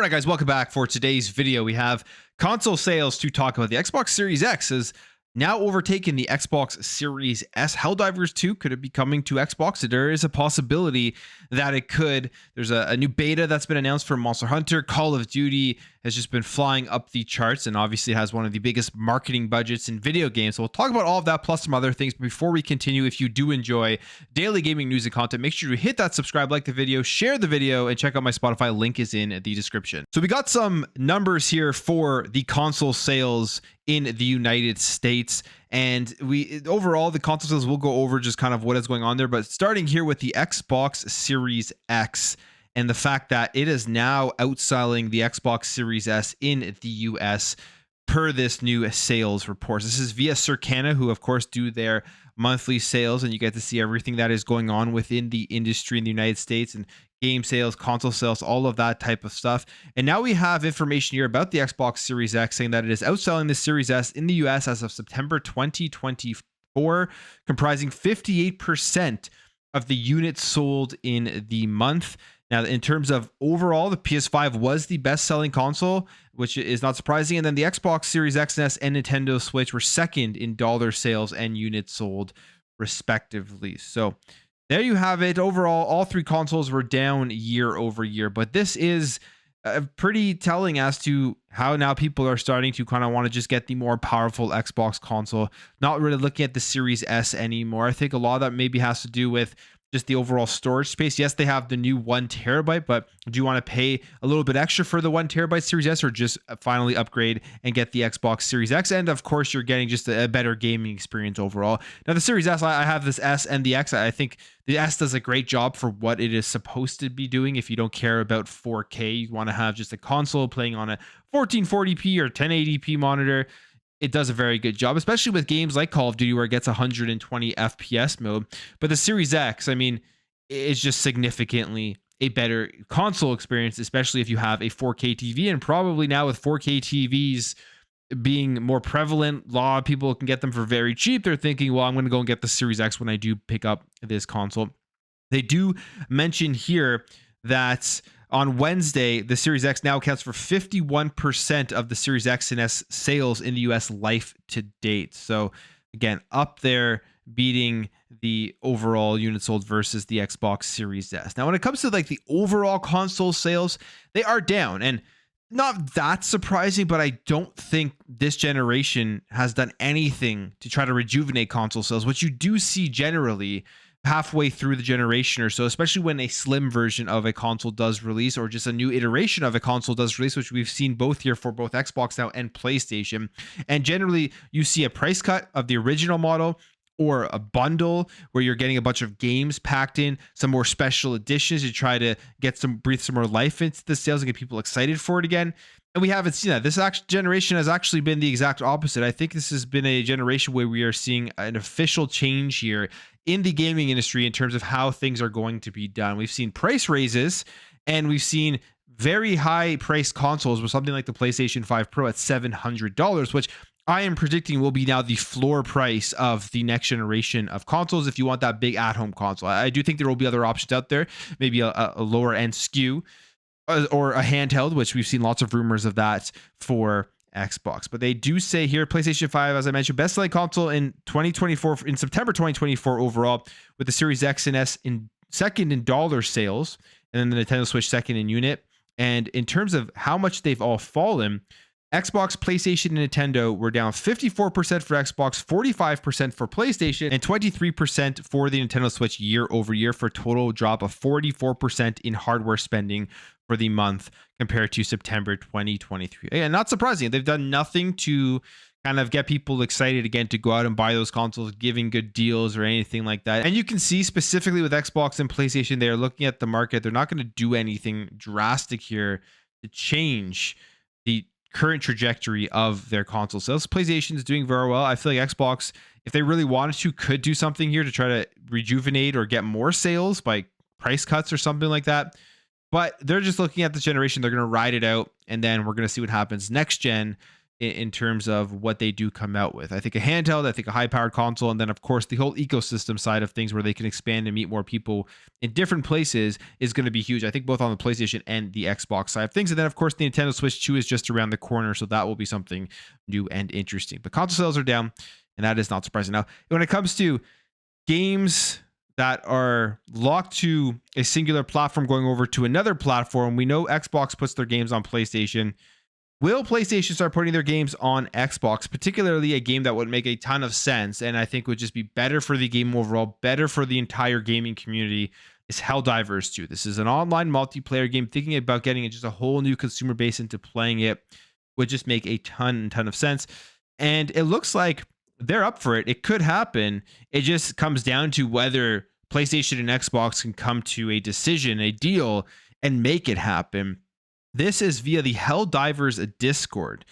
right, guys, welcome back. For today's video, we have console sales to talk about. The Xbox Series X has now overtaken the Xbox Series S. Helldivers 2 could it be coming to Xbox? There is a possibility that it could. There's a new beta that's been announced for Monster Hunter. Call of Duty has just been flying up the charts and obviously has one of the biggest marketing budgets in video games. So we'll talk about all of that plus some other things. But before we continue, if you do enjoy daily gaming news and content, make sure to hit that subscribe, like the video, share the video, and check out my Spotify. Link is in the description. So we got some numbers here for the console sales in the United States, and we overall the console sales will go over just kind of what is going on there, but starting here with the Xbox Series X and the fact that it is now outselling the Xbox Series S in the US per this new sales report. This is via Circana, who of course do their monthly sales, and you get to see everything that is going on within the industry in the United States and game sales, console sales, all of that type of stuff. And now we have information here about the Xbox Series X saying that it is outselling the Series S in the US as of September 2024, comprising 58% of the units sold in the month. Now, in terms of overall, the PS5 was the best-selling console, which is not surprising. And then the Xbox Series XS and Nintendo Switch were second in dollar sales and units sold, respectively. So there you have it. Overall, all three consoles were down year over year. But this is pretty telling as to how now people are starting to kind of want to just get the more powerful Xbox console, not really looking at the Series S anymore. I think a lot of that maybe has to do with just the overall storage space. Yes, they have the new 1 terabyte, but do you want to pay a little bit extra for the 1 terabyte Series S, or just finally upgrade and get the Xbox Series X? And of course, you're getting just a better gaming experience overall. Now, the Series S, I have this S and the X. I think the S does a great job for what it is supposed to be doing. If you don't care about 4K, you want to have just a console playing on a 1440p or 1080p monitor, it does a very good job, especially with games like Call of Duty where it gets 120 FPS mode. But the Series X, I mean, it's just significantly a better console experience, especially if you have a 4K TV. And probably now with 4K TVs being more prevalent, a lot of people can get them for very cheap. They're thinking, well, I'm going to go and get the Series X when I do pick up this console. They do mention here that on Wednesday, the Series X now accounts for 51% of the Series X and S sales in the US life to date. So again, up there beating the overall units sold versus the Xbox Series S. Now, when it comes to like the overall console sales, they are down, and not that surprising, but I don't think this generation has done anything to try to rejuvenate console sales, which you do see generally halfway through the generation or so, especially when a slim version of a console does release, or just a new iteration of a console does release, which we've seen both here for both Xbox now and PlayStation. And generally you see a price cut of the original model, or a bundle where you're getting a bunch of games packed in, some more special editions to try to breathe some more life into the sales and get people excited for it again. And we haven't seen that. This generation has actually been the exact opposite. I think this has been a generation where we are seeing an official change here in the gaming industry in terms of how things are going to be done. We've seen price raises, and we've seen very high priced consoles with something like the PlayStation 5 Pro at $700, which I am predicting will be now the floor price of the next generation of consoles if you want that big at-home console. I do think there will be other options out there, maybe a lower end SKU or a handheld, which we've seen lots of rumors of that for Xbox. But they do say here, PlayStation 5, as I mentioned, best-selling console in 2024, in September 2024 overall, with the Series X and S in second in dollar sales, and then the Nintendo Switch second in unit. And in terms of how much they've all fallen, Xbox, PlayStation, and Nintendo were down 54% for Xbox, 45% for PlayStation, and 23% for the Nintendo Switch year over year, for a total drop of 44% in hardware spending for the month compared to September 2023. Again, not surprising. They've done nothing to kind of get people excited again to go out and buy those consoles, giving good deals or anything like that. And you can see specifically with Xbox and PlayStation, they're looking at the market. They're not going to do anything drastic here to change the current trajectory of their console sales. PlayStation is doing very well. I feel like Xbox, if they really wanted to, could do something here to try to rejuvenate or get more sales by price cuts or something like that. But they're just looking at this generation. They're going to ride it out, and then we're going to see what happens next gen. in terms of what they do come out with. I think a handheld, I think a high powered console, and then of course the whole ecosystem side of things where they can expand and meet more people in different places is going to be huge. I think both on the PlayStation and the Xbox side of things. And then of course the Nintendo Switch 2 is just around the corner, so that will be something new and interesting. But console sales are down, and that is not surprising. Now, when it comes to games that are locked to a singular platform going over to another platform, we know Xbox puts their games on PlayStation. Will PlayStation start putting their games on Xbox, particularly a game that would make a ton of sense and I think would just be better for the game overall, better for the entire gaming community, is Helldivers 2. This is an online multiplayer game. Thinking about getting just a whole new consumer base into playing it would just make a ton of sense. And it looks like they're up for it. It could happen. It just comes down to whether PlayStation and Xbox can come to a decision, a deal, and make it happen. This is via the Helldivers Discord.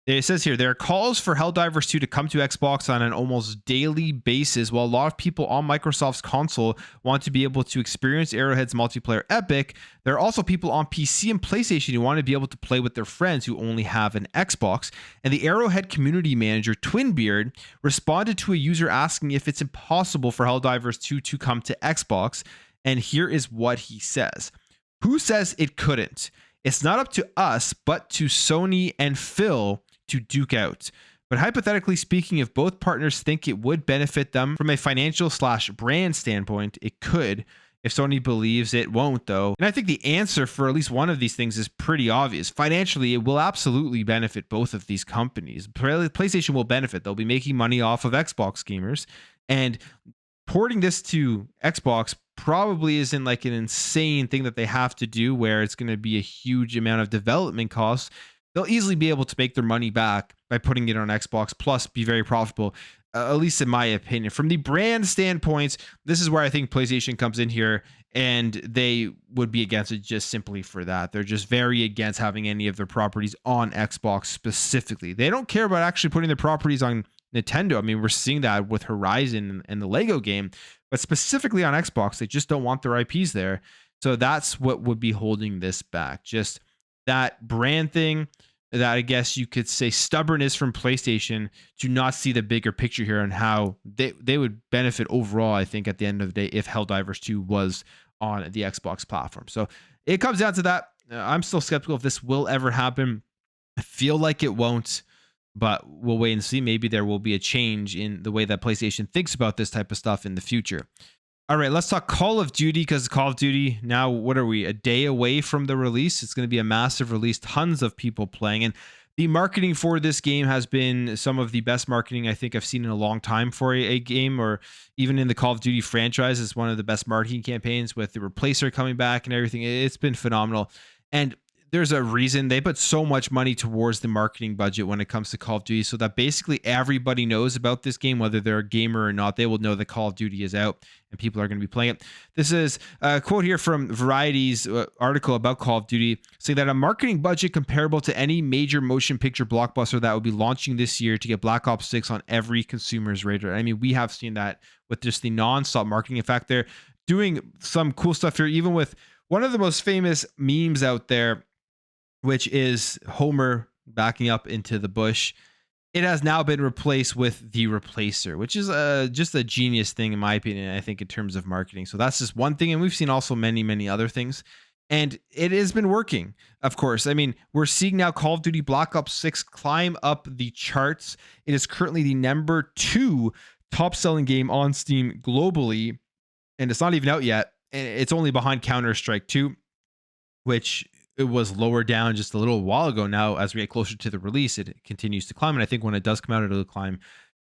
It says here, there are calls for Helldivers 2 to come to Xbox on an almost daily basis, while a lot of people on Microsoft's console want to be able to experience Arrowhead's multiplayer epic. There are also people on PC and PlayStation who want to be able to play with their friends who only have an Xbox. And the Arrowhead community manager, Twinbeard, responded to a user asking if it's impossible for Helldivers 2 to come to Xbox. And here is what he says. Who says it couldn't? It's not up to us, but to Sony and Phil to duke out. But hypothetically speaking, if both partners think it would benefit them from a financial/brand standpoint, it could. If Sony believes it won't, though. And I think the answer for at least one of these things is pretty obvious. Financially, it will absolutely benefit both of these companies. PlayStation will benefit. They'll be making money off of Xbox gamers. And porting this to Xbox probably isn't like an insane thing that they have to do where it's going to be a huge amount of development costs. They'll easily be able to make their money back by putting it on Xbox, plus be very profitable, at least in my opinion. From the brand standpoint, this is where I think PlayStation comes in here, and they would be against it just simply for that. They're just very against having any of their properties on Xbox specifically. They don't care about actually putting their properties on Nintendo. I mean, we're seeing that with Horizon and the Lego game, but specifically on Xbox, they just don't want their IPs there. So that's what would be holding this back. Just that brand thing, that I guess you could say stubbornness from PlayStation to not see the bigger picture here and how they would benefit overall, I think, at the end of the day, if Helldivers 2 was on the Xbox platform. So it comes down to that. I'm still skeptical if this will ever happen. I feel like it won't, but we'll wait and see. Maybe there will be a change in the way that PlayStation thinks about this type of stuff in the future. All right, let's talk Call of Duty, because Call of Duty now, what are we, a day away from the release? It's going to be a massive release, tons of people playing. And the marketing for this game has been some of the best marketing I think I've seen in a long time for a game, or even in the Call of Duty franchise. It's one of the best marketing campaigns with the Replacer coming back and everything. It's been phenomenal. And there's a reason they put so much money towards the marketing budget when it comes to Call of Duty, so that basically everybody knows about this game, whether they're a gamer or not. They will know that Call of Duty is out and people are going to be playing it. This is a quote here from Variety's article about Call of Duty, saying that a marketing budget comparable to any major motion picture blockbuster that will be launching this year to get Black Ops 6 on every consumer's radar. I mean, we have seen that with just the non-stop marketing. In fact, they're doing some cool stuff here, even with one of the most famous memes out there, which is Homer backing up into the bush. It has now been replaced with the Replacer, which is just a genius thing, in my opinion, I think, in terms of marketing. So that's just one thing. And we've seen also many other things. And it has been working, of course. I mean, we're seeing now Call of Duty Black Ops 6 climb up the charts. It is currently the number 2 top-selling game on Steam globally. And it's not even out yet. It's only behind Counter-Strike 2, which it was lower down just a little while ago. Now, as we get closer to the release, it continues to climb. And I think when it does come out, it'll climb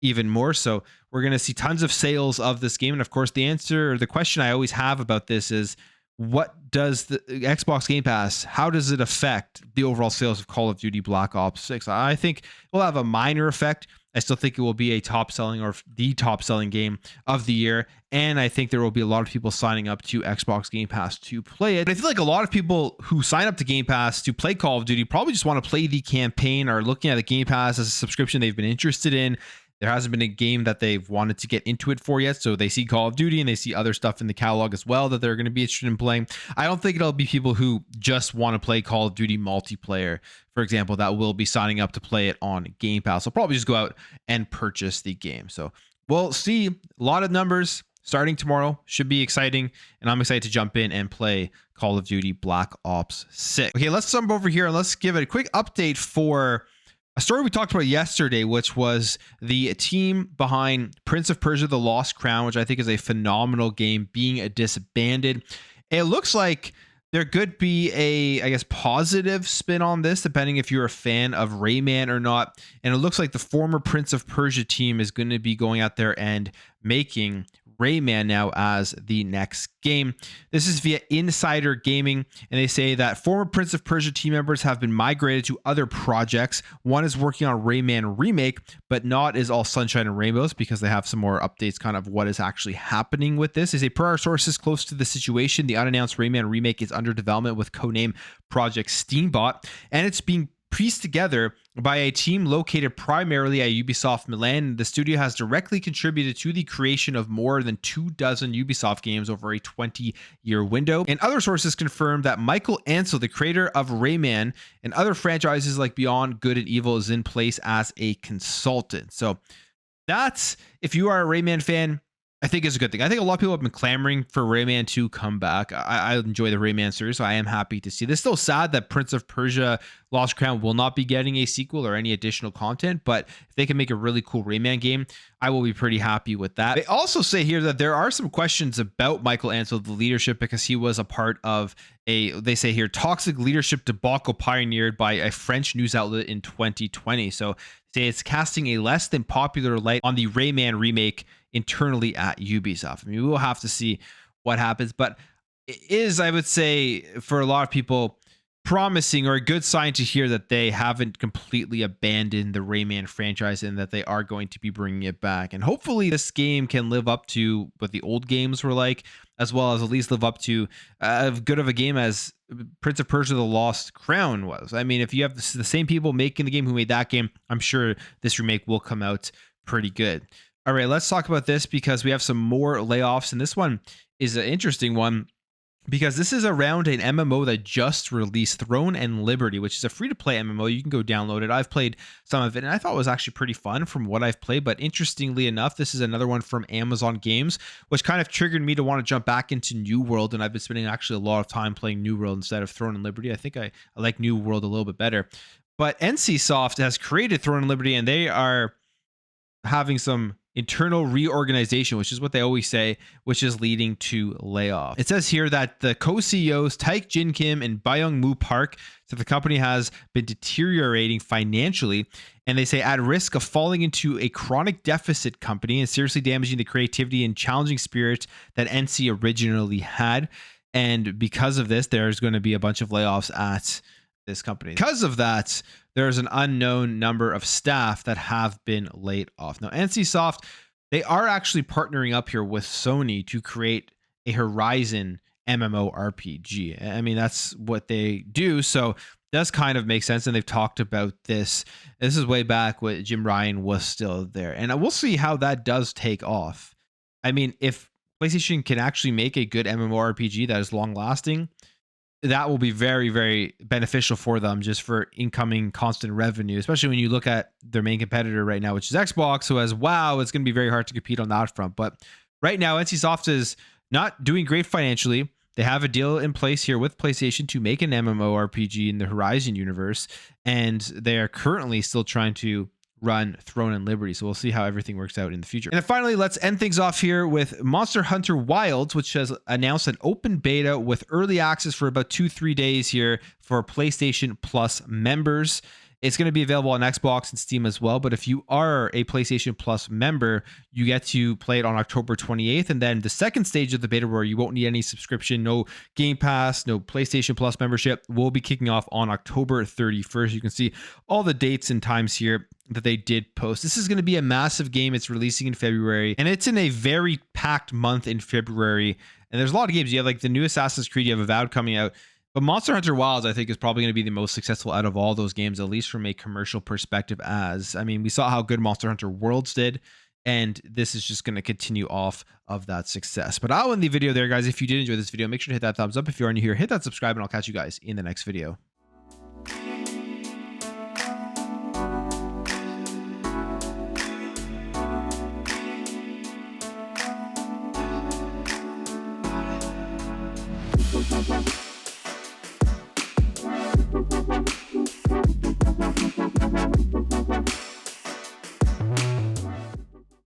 even more. So we're going to see tons of sales of this game. And of course, the answer, or the question I always have about this is, what does the Xbox Game Pass, how does it affect the overall sales of Call of Duty Black Ops 6? I think it will have a minor effect. I still think it will be a top selling, or the top selling game of the year. And I think there will be a lot of people signing up to Xbox Game Pass to play it. But I feel like a lot of people who sign up to Game Pass to play Call of Duty probably just want to play the campaign, or looking at the Game Pass as a subscription they've been interested in. There hasn't been a game that they've wanted to get into it for yet. So they see Call of Duty and they see other stuff in the catalog as well that they're going to be interested in playing. I don't think it'll be people who just want to play Call of Duty multiplayer, for example, that will be signing up to play it on Game Pass. They'll probably just go out and purchase the game. So we'll see a lot of numbers starting tomorrow. Should be exciting. And I'm excited to jump in and play Call of Duty Black Ops 6. Okay, let's jump over here and let's give it a quick update for a story we talked about yesterday, which was the team behind Prince of Persia: The Lost Crown, which I think is a phenomenal game, being disbanded. It looks like there could be a, I guess, positive spin on this, depending if you're a fan of Rayman or not. And it looks like the former Prince of Persia team is going to be going out there and making Rayman now as the next game. This is via Insider Gaming, and they say that former Prince of Persia team members have been migrated to other projects. One is working on Rayman Remake, but not is all sunshine and rainbows, because they have some more updates kind of what is actually happening with this. They say, per our sources close to the situation, the unannounced Rayman Remake is under development with codename Project Steambot, and it's being pieced together by a team located primarily at Ubisoft Milan. The studio has directly contributed to the creation of more than 24 Ubisoft games over a 20-year window. And other sources confirm that Michael Ansel, the creator of Rayman and other franchises like Beyond Good and Evil, is in place as a consultant. So that's, if you are a Rayman fan, I think it's a good thing. I think a lot of people have been clamoring for Rayman to come back. I enjoy the Rayman series, so I am happy to see this. Still sad that Prince of Persia: Lost Crown will not be getting a sequel or any additional content, but if they can make a really cool Rayman game, I will be pretty happy with that. They also say here that there are some questions about Michael Ansel, the leadership, because he was a part of they say here, toxic leadership debacle pioneered by a French news outlet in 2020. So say it's casting a less than popular light on the Rayman remake internally at Ubisoft. I mean, we will have to see what happens, but it is, I would say, for a lot of people, promising or a good sign to hear that they haven't completely abandoned the Rayman franchise and that they are going to be bringing it back. And hopefully this game can live up to what the old games were like, as well as at least live up to as good of a game as Prince of Persia: The Lost Crown was. I mean, if you have the same people making the game who made that game, I'm sure this remake will come out pretty good. All right, let's talk about this because we have some more layoffs, and this one is an interesting one because this is around an MMO that just released, Throne and Liberty, which is a free-to-play MMO. You can go download it. I've played some of it, and I thought it was actually pretty fun from what I've played, but interestingly enough, this is another one from Amazon Games, which kind of triggered me to want to jump back into New World, and I've been spending actually a lot of time playing New World instead of Throne and Liberty. I think I like New World a little bit better. But NCSoft has created Throne and Liberty, and they are having some internal reorganization, which is what they always say, which is leading to layoff. It says here that the co-CEOs Taik Jin Kim and Byung Moo Park said the company has been deteriorating financially, and they say at risk of falling into a chronic deficit company and seriously damaging the creativity and challenging spirit that NC originally had. And because of this, there's going to be a bunch of layoffs at this company. Because of that, there's an unknown number of staff that have been laid off. Now, NCSoft, they are actually partnering up here with Sony to create a Horizon MMORPG. I mean, that's what they do. So it does kind of make sense. And they've talked about this. This is way back when Jim Ryan was still there. And we'll see how that does take off. I mean, if PlayStation can actually make a good MMORPG that is long lasting, that will be very, very beneficial for them just for incoming constant revenue, especially when you look at their main competitor right now, which is Xbox, who has, wow, it's going to be very hard to compete on that front. But right now, NCSoft is not doing great financially. They have a deal in place here with PlayStation to make an MMORPG in the Horizon universe, and they are currently still trying to run Throne and Liberty. So we'll see how everything works out in the future. And then finally, let's end things off here with Monster Hunter Wilds, which has announced an open beta with early access for about 2-3 days here for PlayStation Plus members. It's going to be available on Xbox and Steam as well. But if you are a PlayStation Plus member, you get to play it on October 28th. And then the second stage of the beta, where you won't need any subscription, no Game Pass, no PlayStation Plus membership, will be kicking off on October 31st. You can see all the dates and times here that they did post. This is going to be a massive game. It's releasing in February, and it's in a very packed month in February. And there's a lot of games. You have like the new Assassin's Creed, you have Avowed coming out. But Monster Hunter Wilds, I think, is probably going to be the most successful out of all those games, at least from a commercial perspective. As I mean, we saw how good Monster Hunter Worlds did, and this is just going to continue off of that success. But I'll end the video there, guys. If you did enjoy this video, make sure to hit that thumbs up. If you are new here, hit that subscribe, and I'll catch you guys in the next video. We'll be right back.